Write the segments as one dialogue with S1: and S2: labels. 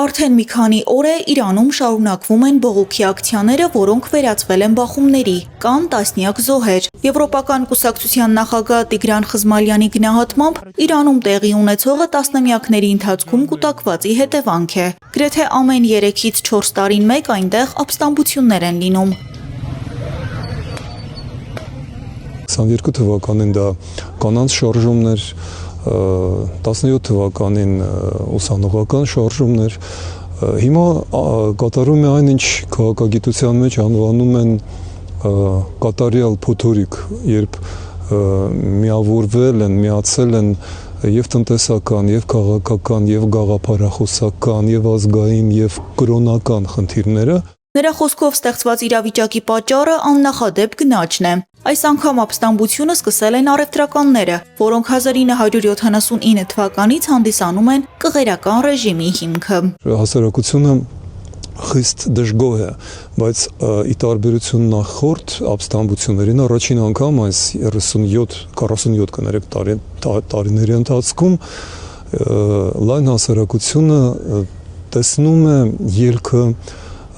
S1: Արդեն մի քանի օր է Իրանում շարունակվում են բողոքի ակցիաները, որոնք վերածվել են բախումների, կան տասնյակ զոհեր։ Եվրոպական կուսակցության նախագահ Տիգրան Խզմալյանի գնահատմամբ Իրանում տեղի ունեցողը տասնամյակների ընթացքում կուտակվածի հետևանք է։ Գրեթե ամեն 3-ից 4 տարին մեկ այնտեղ ապստամբություններ են լինում։
S2: 22 թվականին դա կանանց շարժումներ, 17 թվականին ուսանողական շարժումներ, հիմա կատարում է այն, ինչ քաղաքագիտության մեջ անվանում են կատարյալ փոթորիկ, երբ միավորվել են, միացել են եւ տնտեսական, եւ քաղաքական, եւ գաղափարախոսական, եւ ազգային, եւ կրոնական խնդիրները։
S1: Նրա խոսքով ստեղծված իրավիճակի պատճառը աննախադեպ գնաճն է։ Այս անգամ ապստամբությունը սկսել են առևտրականները, որոնք 1979 թվականից հանդիսանում են կղերական ռեժիմի հիմքը։
S2: Հասարակությունը խիստ դժգոհ է, բայց ի տարբերություն նախորդ ապստամբություններին առաջին անգամ այս 47 կներեք տարիների ընթացքում լայն հասարակությունը տեսնում է ելքը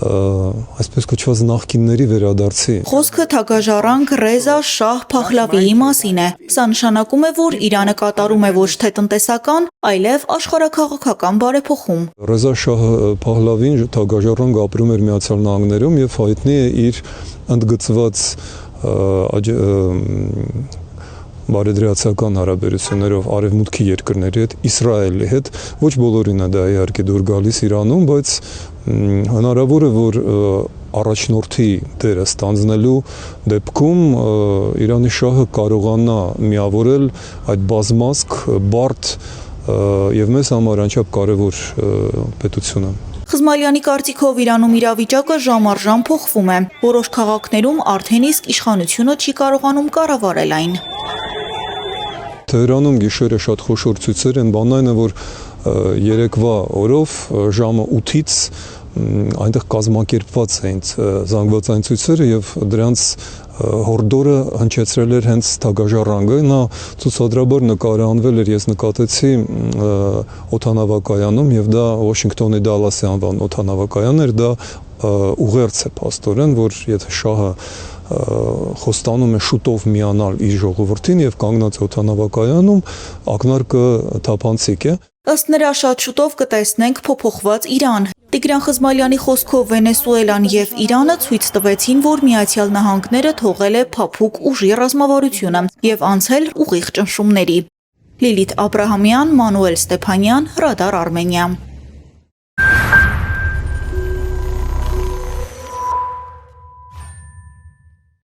S2: այսպես կոչված նախկինների վերադարձի։
S1: Խոսքը թագաժառանգ Ռեզա Շահ Փահլավիի մասին է։ Սա նշանակում է, որ Իրանը կատարում է ոչ թե տնտեսական, այլև աշխարհաքաղաքական բարեփոխում։
S2: Ռեզա Շահ Փահլավին թագաժառանգ ապրում էր Միացյալ Նահանգներում եւ հայտնի է իր ընդգծված բարեդրացական հարաբերություններով արևմուտքի երկրների հետ, Իսրայելի հետ, ոչ բոլորին է դա իհարկե դուր գալիս Իրանում, բայց հնարավոր է, որ առաջնորդի դերը ստանձնելու դեպքում Իրանի շահը կարողանա միավորել այդ բազմազգ, բարդ եւ մեզ համար անչափ կարեւոր պետությունը։
S1: Խզմալյանի կարծիքով Իրանում իրավիճակը ժամ առ ժամ փոխվում է։ Որոշ քաղաքներում արդեն իսկ իշխանությունը չի կարողանում կառավարել այն։
S2: Թեհրանում գիշերը շատ խոշոր ցույցեր են, բանն այն է, որ երեկվա օրով ժամը 8-ից այնտեղ կազմակերպված էին զանգվածային ցույցերը եւ դրանց հորդորը հնչեցրել էր հենց թագաժառանգը, նա ցուցադրաբար նկարահանվել էր, ես նկատեցի օդանավակայանում եւ դա Վաշինգտոնի Դալասի անվան օդանավակայանն էր, դա ուղերձ է փաստորեն, որ եթե շահը խոստանում է շուտով միանալ իր ժողովրդին եւ կանգնած օդանավակայանում, ակնարկը թափանցիկ է։
S1: Ըստ նրա շատ շուտով կտեսնենք փոփոխված Իրան։ Տիգրան Խզմալյանի խոսքով Վենեսուելան եւ Իրանը ցույց տվեցին, որ Միացյալ Նահանգները թողել է փափուկ ուժի ռազմավարությունը եւ անցել ուղիղ ճնշումների։ Լիլիթ Աբրահամյան, Մանուել Ստեփանյան, Ռադար Արմենիա։